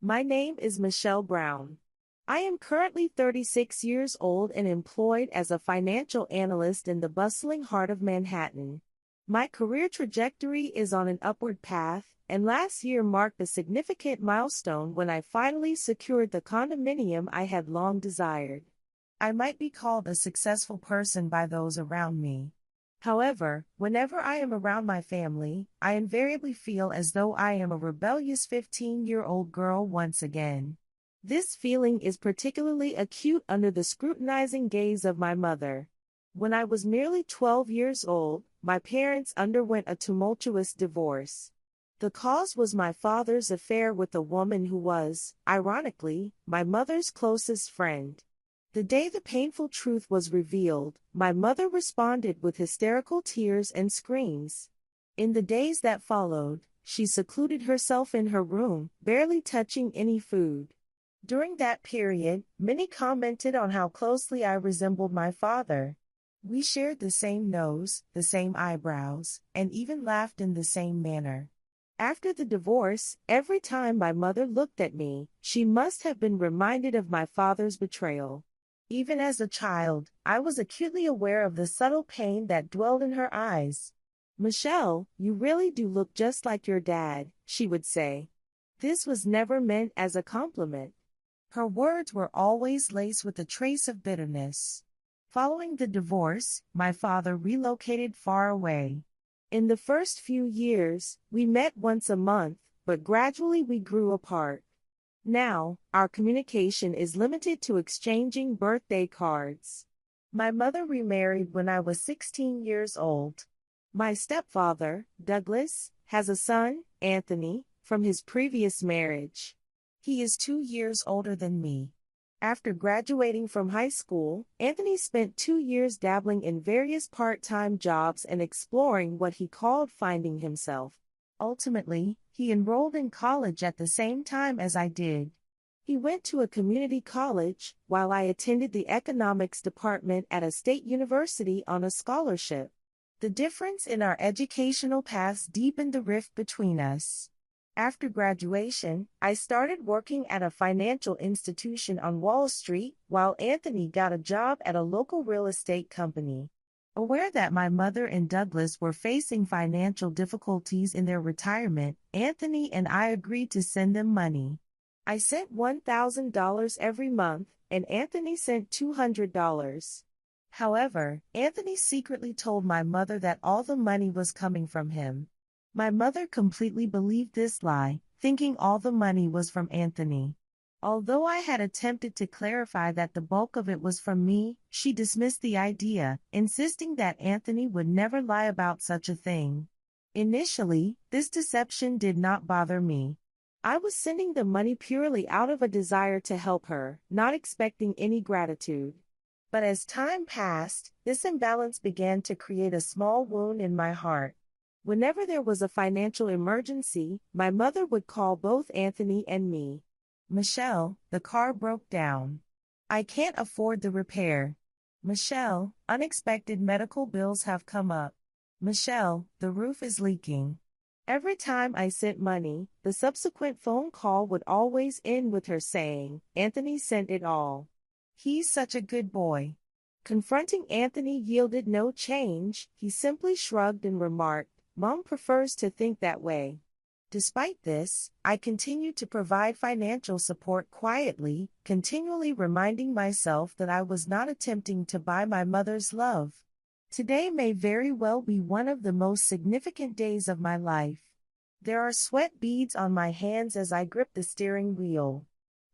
My name is Michelle Brown. I am currently 36 years old and employed as a financial analyst in the bustling heart of Manhattan. My career trajectory is on an upward path, and last year marked a significant milestone when I finally secured the condominium I had long desired. I might be called a successful person by those around me. However, whenever I am around my family, I invariably feel as though I am a rebellious 15-year-old girl once again. This feeling is particularly acute under the scrutinizing gaze of my mother. When I was merely 12 years old, my parents underwent a tumultuous divorce. The cause was my father's affair with a woman who was, ironically, my mother's closest friend. The day the painful truth was revealed, my mother responded with hysterical tears and screams. In the days that followed, she secluded herself in her room, barely touching any food. During that period, many commented on how closely I resembled my father. We shared the same nose, the same eyebrows, and even laughed in the same manner. After the divorce, every time my mother looked at me, she must have been reminded of my father's betrayal. Even as a child, I was acutely aware of the subtle pain that dwelled in her eyes. "Michelle, you really do look just like your dad," she would say. This was never meant as a compliment. Her words were always laced with a trace of bitterness. Following the divorce, my father relocated far away. In the first few years, we met once a month, but gradually we grew apart. Now, our communication is limited to exchanging birthday cards. My mother remarried when I was 16 years old. My stepfather, Douglas, has a son, Anthony, from his previous marriage. He is 2 years older than me. After graduating from high school, Anthony spent 2 years dabbling in various part-time jobs and exploring what he called finding himself. Ultimately, he enrolled in college at the same time as I did. He went to a community college, while I attended the economics department at a state university on a scholarship. The difference in our educational paths deepened the rift between us. After graduation, I started working at a financial institution on Wall Street, while Anthony got a job at a local real estate company. Aware that my mother and Douglas were facing financial difficulties in their retirement, Anthony and I agreed to send them money. I sent $1,000 every month, and Anthony sent $200. However, Anthony secretly told my mother that all the money was coming from him. My mother completely believed this lie, thinking all the money was from Anthony. Although I had attempted to clarify that the bulk of it was from me, she dismissed the idea, insisting that Anthony would never lie about such a thing. Initially, this deception did not bother me. I was sending the money purely out of a desire to help her, not expecting any gratitude. But as time passed, this imbalance began to create a small wound in my heart. Whenever there was a financial emergency, my mother would call both Anthony and me. "Michelle, the car broke down. I can't afford the repair." "Michelle, unexpected medical bills have come up." "Michelle, the roof is leaking." Every time I sent money, the subsequent phone call would always end with her saying, "Anthony sent it all. He's such a good boy." Confronting Anthony yielded no change. He simply shrugged and remarked, "Mom prefers to think that way." Despite this, I continued to provide financial support quietly, continually reminding myself that I was not attempting to buy my mother's love. Today may very well be one of the most significant days of my life. There are sweat beads on my hands as I grip the steering wheel.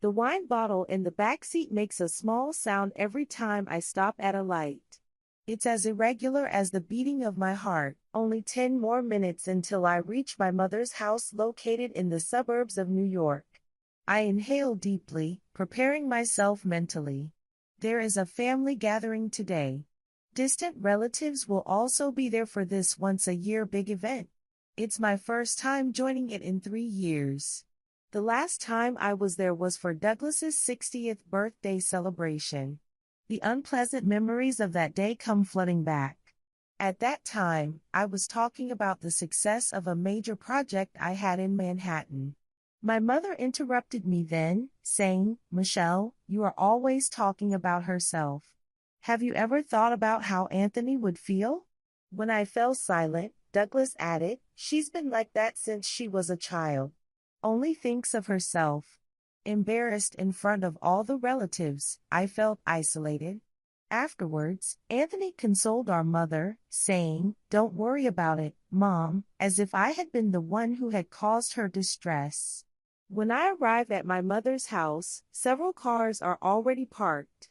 The wine bottle in the back seat makes a small sound every time I stop at a light. It's as irregular as the beating of my heart. Only 10 more minutes until I reach my mother's house located in the suburbs of New York. I inhale deeply, preparing myself mentally. There is a family gathering today. Distant relatives will also be there for this once-a-year big event. It's my first time joining it in 3 years. The last time I was there was for Douglas's 60th birthday celebration. The unpleasant memories of that day come flooding back. At that time, I was talking about the success of a major project I had in Manhattan. My mother interrupted me then, saying, Michelle, you are always talking about herself. Have you ever thought about how Anthony would feel? When I fell silent, Douglas added, she's been like that since she was a child. Only thinks of herself. Embarrassed in front of all the relatives, I felt isolated. Afterwards, Anthony consoled our mother, saying, don't worry about it, Mom, as if I had been the one who had caused her distress. When I arrive at my mother's house, several cars are already parked.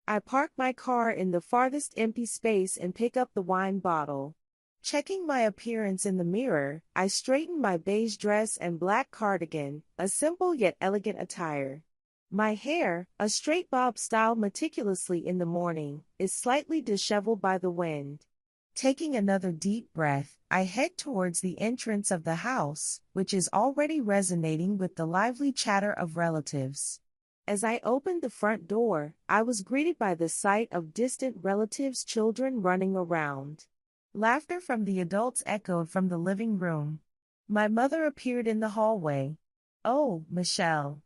I park my car in the farthest empty space and pick up the wine bottle. Checking my appearance in the mirror, I straighten my beige dress and black cardigan, a simple yet elegant attire. My hair, a straight bob style meticulously in the morning, is slightly disheveled by the wind. Taking another deep breath, I head towards the entrance of the house, which is already resonating with the lively chatter of relatives. As I opened the front door, I was greeted by the sight of distant relatives' children running around. Laughter from the adults echoed from the living room. My mother appeared in the hallway. Oh, Michelle.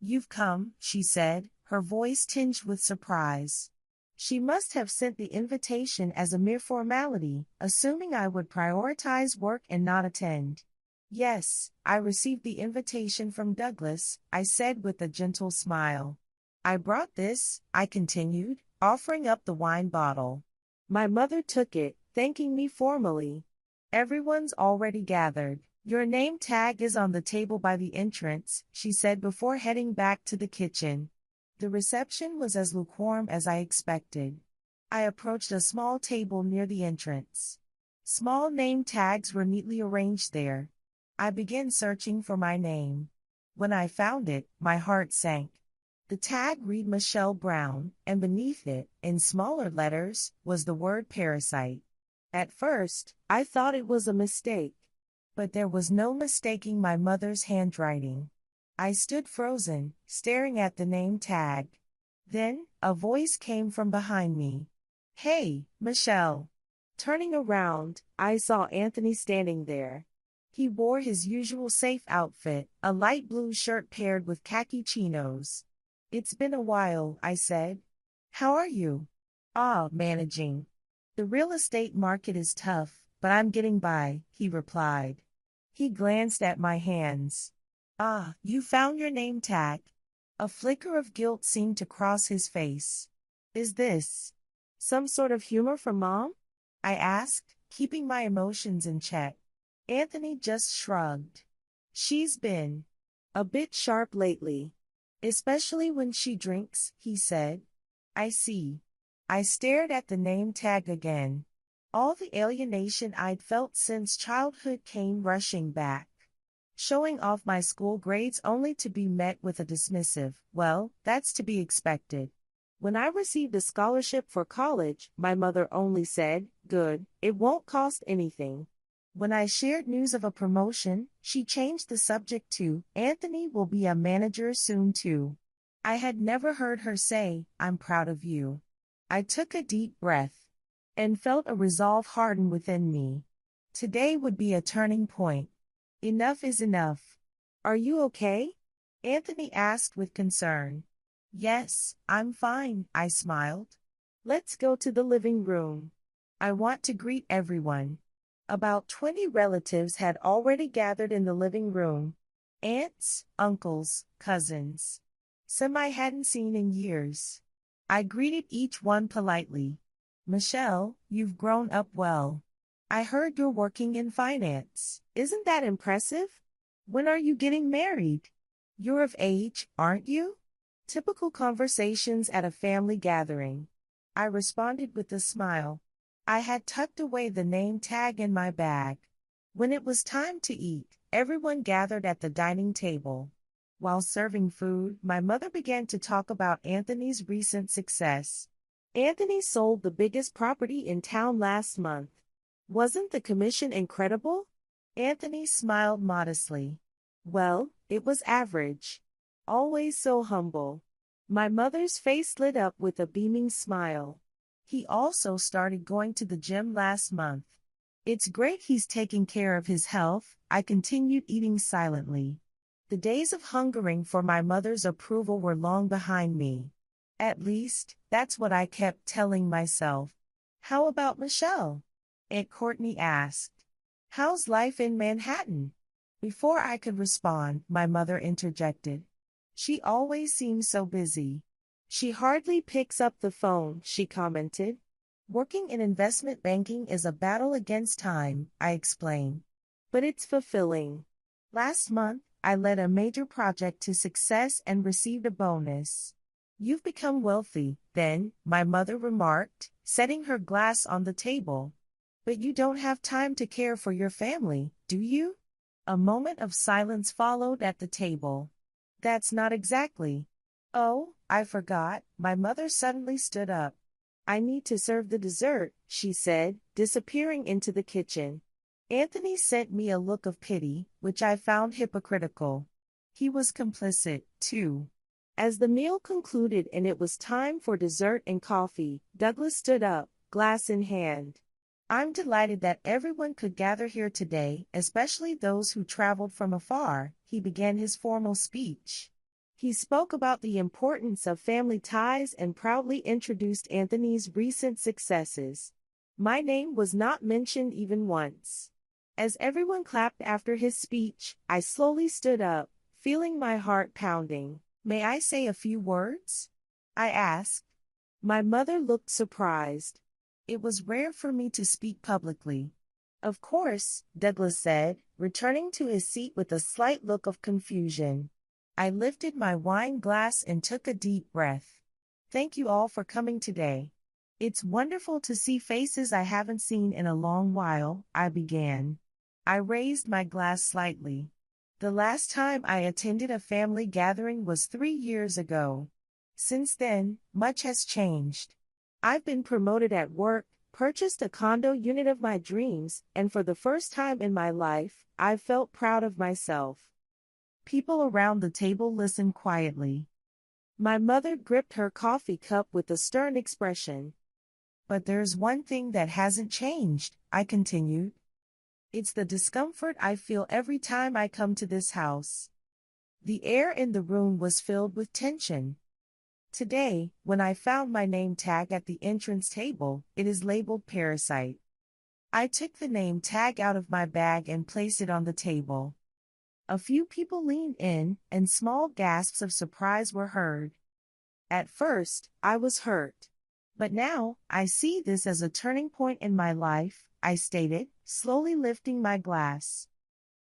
You've come, she said, her voice tinged with surprise. She must have sent the invitation as a mere formality, assuming I would prioritize work and not attend. Yes, I received the invitation from Douglas, I said with a gentle smile. I brought this, I continued, offering up the wine bottle. My mother took it, thanking me formally. Everyone's already gathered. Your name tag is on the table by the entrance, she said before heading back to the kitchen. The reception was as lukewarm as I expected. I approached a small table near the entrance. Small name tags were neatly arranged there. I began searching for my name. When I found it, my heart sank. The tag read Michelle Brown, and beneath it, in smaller letters, was the word parasite. At first, I thought it was a mistake. But there was no mistaking my mother's handwriting. I stood frozen, staring at the name tag. Then, a voice came from behind me. Hey, Michelle. Turning around, I saw Anthony standing there. He wore his usual safe outfit, a light blue shirt paired with khaki chinos. It's been a while, I said. How are you? Managing. The real estate market is tough, but I'm getting by, he replied. He glanced at my hands. You found your name tag? A flicker of guilt seemed to cross his face. Is this some sort of humor from Mom? I asked, keeping my emotions in check. Anthony just shrugged. She's been a bit sharp lately. Especially when she drinks, he said. I see. I stared at the name tag again. All the alienation I'd felt since childhood came rushing back. Showing off my school grades only to be met with a dismissive, well, that's to be expected. When I received a scholarship for college, my mother only said, good, it won't cost anything. When I shared news of a promotion, she changed the subject to, Anthony will be a manager soon too. I had never heard her say, I'm proud of you. I took a deep breath and felt a resolve harden within me. Today would be a turning point. Enough is enough. Are you okay? Anthony asked with concern. Yes, I'm fine, I smiled. Let's go to the living room. I want to greet everyone. About 20 relatives had already gathered in the living room. Aunts, uncles, cousins. Some I hadn't seen in years. I greeted each one politely. Michelle, you've grown up well. I heard you're working in finance. Isn't that impressive? When are you getting married? You're of age, aren't you? Typical conversations at a family gathering. I responded with a smile. I had tucked away the name tag in my bag. When it was time to eat, everyone gathered at the dining table. While serving food, my mother began to talk about Anthony's recent success. Anthony sold the biggest property in town last month. Wasn't the commission incredible? Anthony smiled modestly. Well, it was average. Always so humble. My mother's face lit up with a beaming smile. He also started going to the gym last month. It's great he's taking care of his health, I continued eating silently. The days of hungering for my mother's approval were long behind me. At least, that's what I kept telling myself. How about Michelle? Aunt Courtney asked. How's life in Manhattan? Before I could respond, my mother interjected. She always seems so busy. She hardly picks up the phone, she commented. Working in investment banking is a battle against time, I explained. But it's fulfilling. Last month, I led a major project to success and received a bonus. You've become wealthy, then, my mother remarked, setting her glass on the table. But you don't have time to care for your family, do you? A moment of silence followed at the table. That's not exactly. Oh, I forgot, my mother suddenly stood up. I need to serve the dessert, she said, disappearing into the kitchen. Anthony sent me a look of pity, which I found hypocritical. He was complicit, too. As the meal concluded and it was time for dessert and coffee, Douglas stood up, glass in hand. I'm delighted that everyone could gather here today, especially those who traveled from afar, he began his formal speech. He spoke about the importance of family ties and proudly introduced Anthony's recent successes. My name was not mentioned even once. As everyone clapped after his speech, I slowly stood up, feeling my heart pounding. May I say a few words? I asked. My mother looked surprised. It was rare for me to speak publicly. Of course, Douglas said, returning to his seat with a slight look of confusion. I lifted my wine glass and took a deep breath. Thank you all for coming today. It's wonderful to see faces I haven't seen in a long while, I began. I raised my glass slightly. The last time I attended a family gathering was 3 years ago. Since then, much has changed. I've been promoted at work, purchased a condo unit of my dreams, and for the first time in my life, I've felt proud of myself. People around the table listened quietly. My mother gripped her coffee cup with a stern expression. But there's one thing that hasn't changed, I continued. It's the discomfort I feel every time I come to this house. The air in the room was filled with tension. Today, when I found my name tag at the entrance table, it is labeled parasite. I took the name tag out of my bag and placed it on the table. A few people leaned in, and small gasps of surprise were heard. At first, I was hurt. But now, I see this as a turning point in my life, I stated, slowly lifting my glass.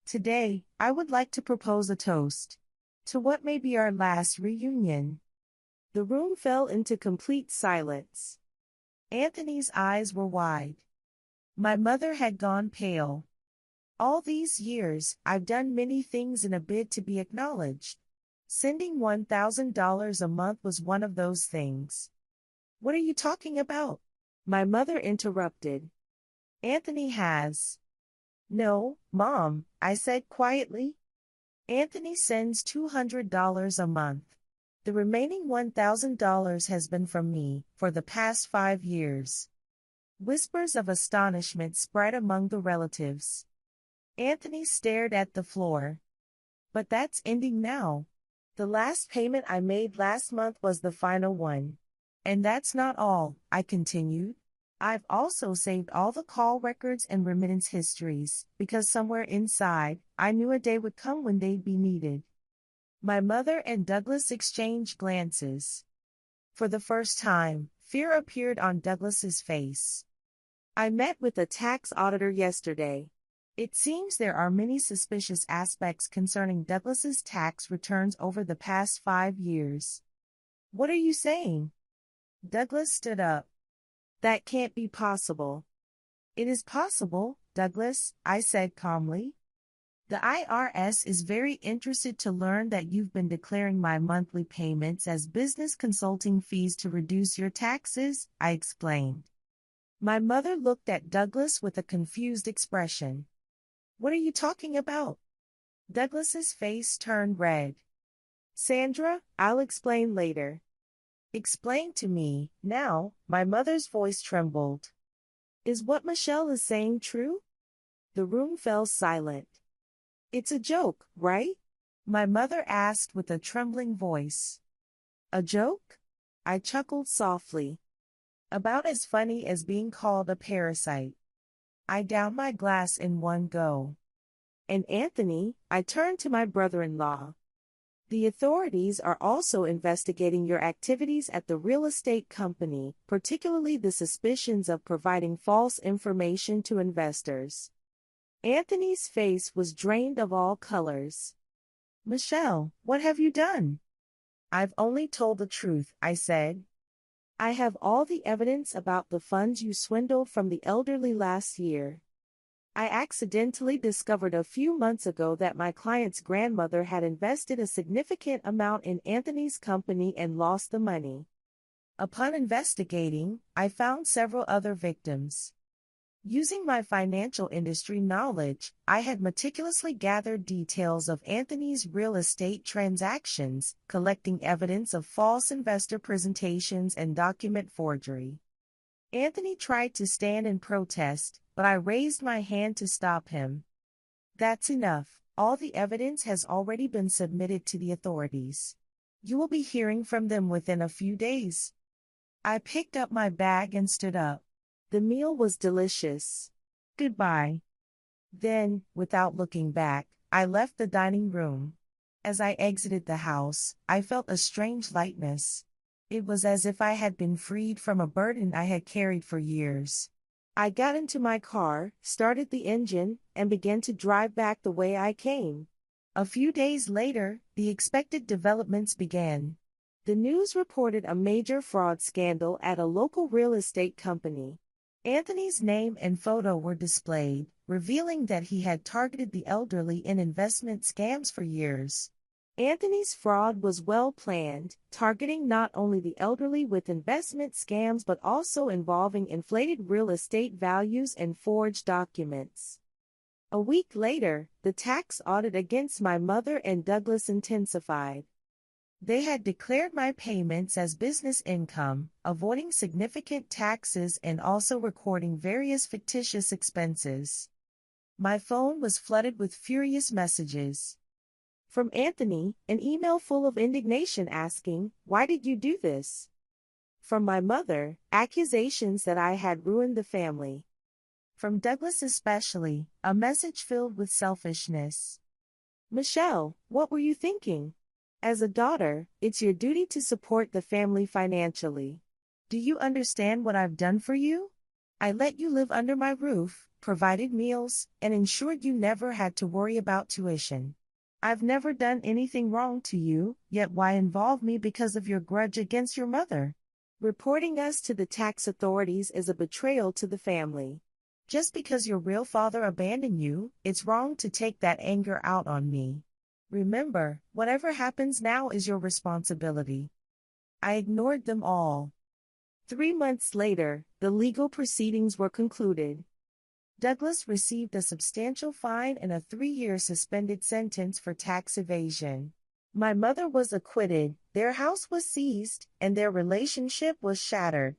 Today, I would like to propose a toast to what may be our last reunion. The room fell into complete silence. Anthony's eyes were wide. My mother had gone pale. All these years, I've done many things in a bid to be acknowledged. Sending $1,000 a month was one of those things. What are you talking about? My mother interrupted. Anthony has. No, Mom, I said quietly. Anthony sends $200 a month. The remaining $1,000 has been from me for the past 5 years. Whispers of astonishment spread among the relatives. Anthony stared at the floor. But that's ending now. The last payment I made last month was the final one. And that's not all, I continued. I've also saved all the call records and remittance histories, because somewhere inside, I knew a day would come when they'd be needed. My mother and Douglas exchanged glances. For the first time, fear appeared on Douglas's face. I met with a tax auditor yesterday. It seems there are many suspicious aspects concerning Douglas's tax returns over the past 5 years. What are you saying? Douglas stood up. That can't be possible. It is possible, Douglas, I said calmly. The IRS is very interested to learn that you've been declaring my monthly payments as business consulting fees to reduce your taxes, I explained. My mother looked at Douglas with a confused expression. What are you talking about? Douglas's face turned red. Sandra, I'll explain later. Explain to me, now, my mother's voice trembled. Is what Michelle is saying true? The room fell silent. It's a joke, right? My mother asked with a trembling voice. A joke? I chuckled softly. About as funny as being called a parasite. I downed my glass in one go. And Anthony, I turned to my brother-in-law. The authorities are also investigating your activities at the real estate company, particularly the suspicions of providing false information to investors. Anthony's face was drained of all colors. Michelle, what have you done? I've only told the truth, I said. I have all the evidence about the funds you swindled from the elderly last year. I accidentally discovered a few months ago that my client's grandmother had invested a significant amount in Anthony's company and lost the money. Upon investigating, I found several other victims. Using my financial industry knowledge, I had meticulously gathered details of Anthony's real estate transactions, collecting evidence of false investor presentations and document forgery. Anthony tried to stand in protest, but I raised my hand to stop him. That's enough. All the evidence has already been submitted to the authorities. You will be hearing from them within a few days. I picked up my bag and stood up. The meal was delicious. Goodbye. Then, without looking back, I left the dining room. As I exited the house, I felt a strange lightness. It was as if I had been freed from a burden I had carried for years. I got into my car, started the engine, and began to drive back the way I came. A few days later, the expected developments began. The news reported a major fraud scandal at a local real estate company. Anthony's name and photo were displayed, revealing that he had targeted the elderly in investment scams for years. Anthony's fraud was well planned, targeting not only the elderly with investment scams but also involving inflated real estate values and forged documents. A week later, the tax audit against my mother and Douglas intensified. They had declared my payments as business income, avoiding significant taxes and also recording various fictitious expenses. My phone was flooded with furious messages. From Anthony, an email full of indignation asking, "Why did you do this?" From my mother, accusations that I had ruined the family. From Douglas especially, a message filled with selfishness. Michelle, what were you thinking? As a daughter, it's your duty to support the family financially. Do you understand what I've done for you? I let you live under my roof, provided meals, and ensured you never had to worry about tuition. I've never done anything wrong to you, yet why involve me because of your grudge against your mother? Reporting us to the tax authorities is a betrayal to the family. Just because your real father abandoned you, it's wrong to take that anger out on me. Remember, whatever happens now is your responsibility. I ignored them all. 3 months later, the legal proceedings were concluded. Douglas received a substantial fine and a 3-year suspended sentence for tax evasion. My mother was acquitted, their house was seized, and their relationship was shattered.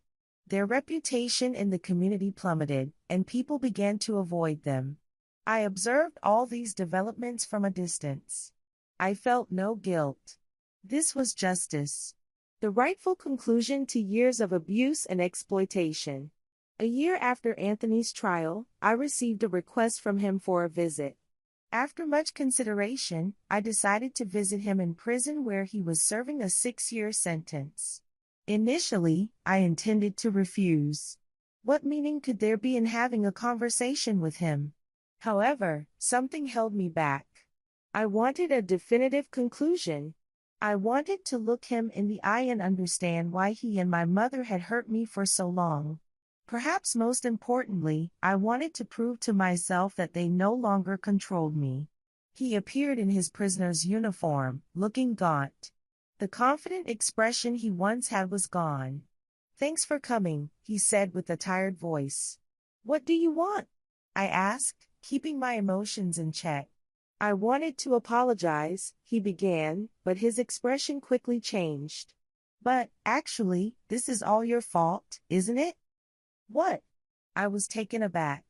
Their reputation in the community plummeted, and people began to avoid them. I observed all these developments from a distance. I felt no guilt. This was justice. The rightful conclusion to years of abuse and exploitation. A year after Anthony's trial, I received a request from him for a visit. After much consideration, I decided to visit him in prison where he was serving a 6-year sentence. Initially, I intended to refuse. What meaning could there be in having a conversation with him? However, something held me back. I wanted a definitive conclusion. I wanted to look him in the eye and understand why he and my mother had hurt me for so long. Perhaps most importantly, I wanted to prove to myself that they no longer controlled me. He appeared in his prisoner's uniform, looking gaunt. The confident expression he once had was gone. "Thanks for coming," he said with a tired voice. "What do you want?" I asked, keeping my emotions in check. "I wanted to apologize," he began, but his expression quickly changed. "But, actually, this is all your fault, isn't it?" "What?" I was taken aback.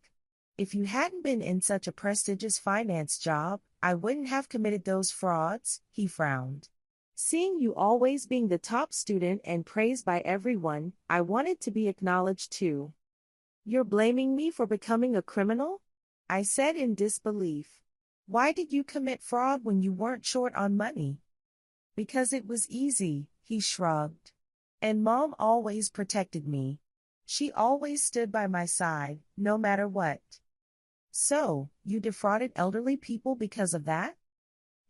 If you hadn't been in such a prestigious finance job, I wouldn't have committed those frauds, he frowned. Seeing you always being the top student and praised by everyone, I wanted to be acknowledged too. You're blaming me for becoming a criminal? I said in disbelief. Why did you commit fraud when you weren't short on money? Because it was easy, he shrugged. And Mom always protected me. She always stood by my side, no matter what. So, you defrauded elderly people because of that?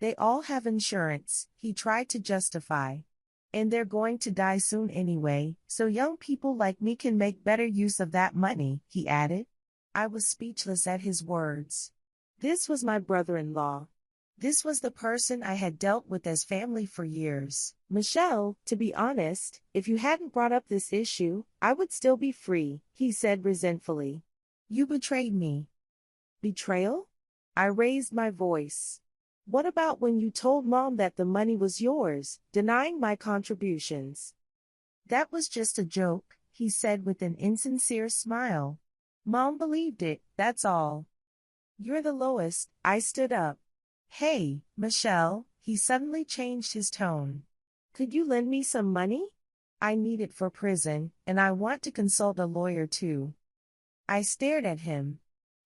They all have insurance, he tried to justify. And they're going to die soon anyway, so young people like me can make better use of that money, he added. I was speechless at his words. This was my brother-in-law. This was the person I had dealt with as family for years. Michelle, to be honest, if you hadn't brought up this issue, I would still be free, he said resentfully. You betrayed me. Betrayal? I raised my voice. What about when you told Mom that the money was yours, denying my contributions? That was just a joke, he said with an insincere smile. Mom believed it, that's all. You're the lowest, I stood up. Hey, Michelle, he suddenly changed his tone. Could you lend me some money? I need it for prison, and I want to consult a lawyer too. I stared at him.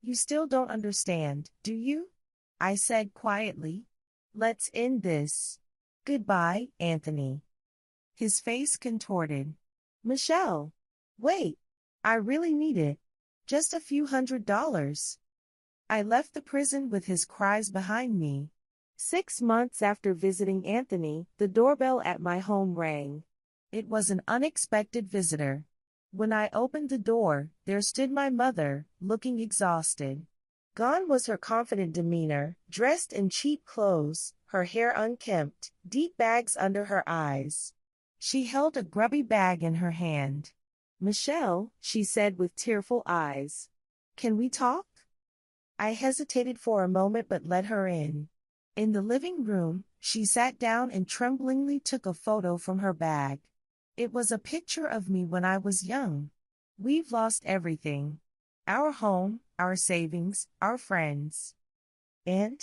You still don't understand, do you? I said quietly. Let's end this. Goodbye, Anthony. His face contorted. Michelle. Wait. I really need it. Just a few $100s. I left the prison with his cries behind me. 6 months after visiting Anthony, the doorbell at my home rang. It was an unexpected visitor. When I opened the door, there stood my mother, looking exhausted. Gone was her confident demeanor, dressed in cheap clothes, her hair unkempt, deep bags under her eyes. She held a grubby bag in her hand. Michelle, she said with tearful eyes. Can we talk? I hesitated for a moment but let her in. In the living room, she sat down and tremblingly took a photo from her bag. It was a picture of me when I was young. We've lost everything. Our home, our savings, our friends. And?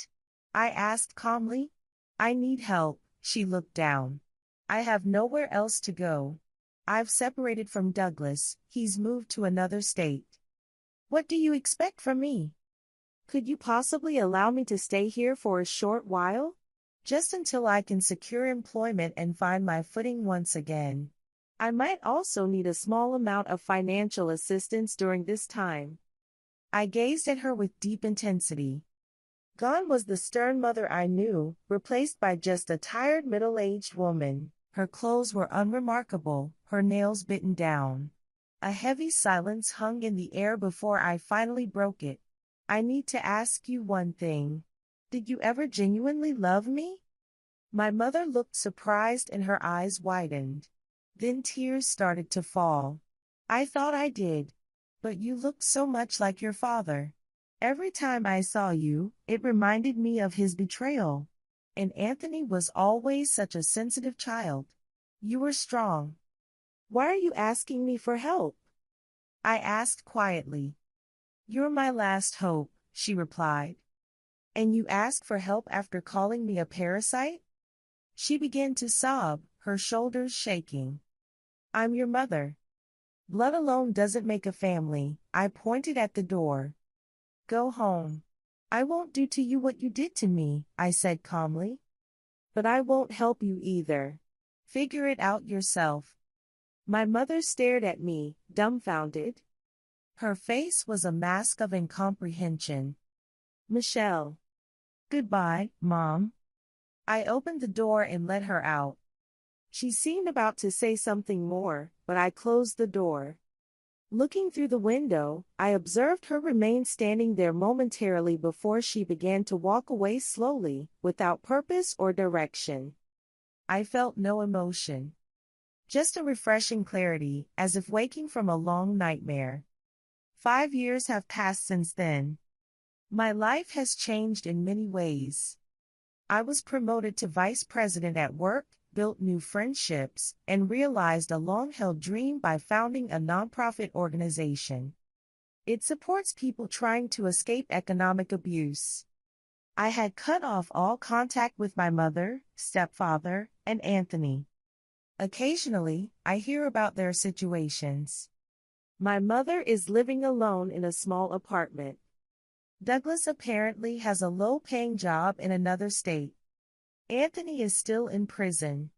I asked calmly. I need help, she looked down. I have nowhere else to go. I've separated from Douglas, he's moved to another state. What do you expect from me? Could you possibly allow me to stay here for a short while? Just until I can secure employment and find my footing once again. I might also need a small amount of financial assistance during this time. I gazed at her with deep intensity. Gone was the stern mother I knew, replaced by just a tired middle-aged woman. Her clothes were unremarkable, her nails bitten down. A heavy silence hung in the air before I finally broke it. I need to ask you one thing. Did you ever genuinely love me? My mother looked surprised and her eyes widened. Then tears started to fall. I thought I did. But you looked so much like your father. Every time I saw you, it reminded me of his betrayal. And Anthony was always such a sensitive child. You were strong. Why are you asking me for help? I asked quietly. You're my last hope, she replied. And you ask for help after calling me a parasite? She began to sob, her shoulders shaking. I'm your mother. Blood alone doesn't make a family, I pointed at the door. Go home. I won't do to you what you did to me, I said calmly. But I won't help you either. Figure it out yourself. My mother stared at me, dumbfounded. Her face was a mask of incomprehension. Michelle. Goodbye, Mom. I opened the door and let her out. She seemed about to say something more, but I closed the door. Looking through the window, I observed her remain standing there momentarily before she began to walk away slowly, without purpose or direction. I felt no emotion. Just a refreshing clarity, as if waking from a long nightmare. 5 years have passed since then. My life has changed in many ways. I was promoted to vice president at work, built new friendships, and realized a long-held dream by founding a nonprofit organization. It supports people trying to escape economic abuse. I had cut off all contact with my mother, stepfather, and Anthony. Occasionally, I hear about their situations. My mother is living alone in a small apartment. Douglas apparently has a low-paying job in another state. Anthony is still in prison.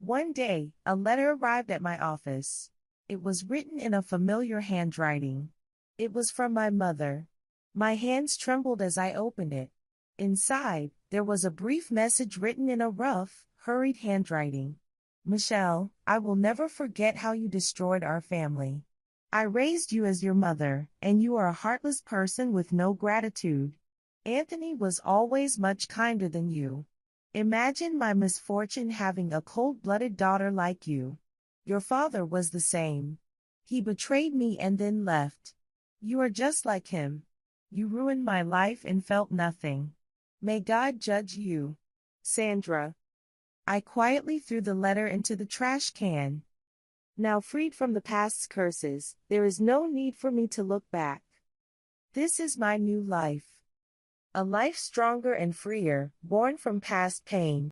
One day, a letter arrived at my office. It was written in a familiar handwriting. It was from my mother. My hands trembled as I opened it. Inside, there was a brief message written in a rough, hurried handwriting. Michelle, I will never forget how you destroyed our family. I raised you as your mother, and you are a heartless person with no gratitude. Anthony was always much kinder than you. Imagine my misfortune having a cold-blooded daughter like you. Your father was the same. He betrayed me and then left. You are just like him. You ruined my life and felt nothing. May God judge you. Sandra. I quietly threw the letter into the trash can. Now freed from the past's curses, there is no need for me to look back. This is my new life. A life stronger and freer, born from past pain.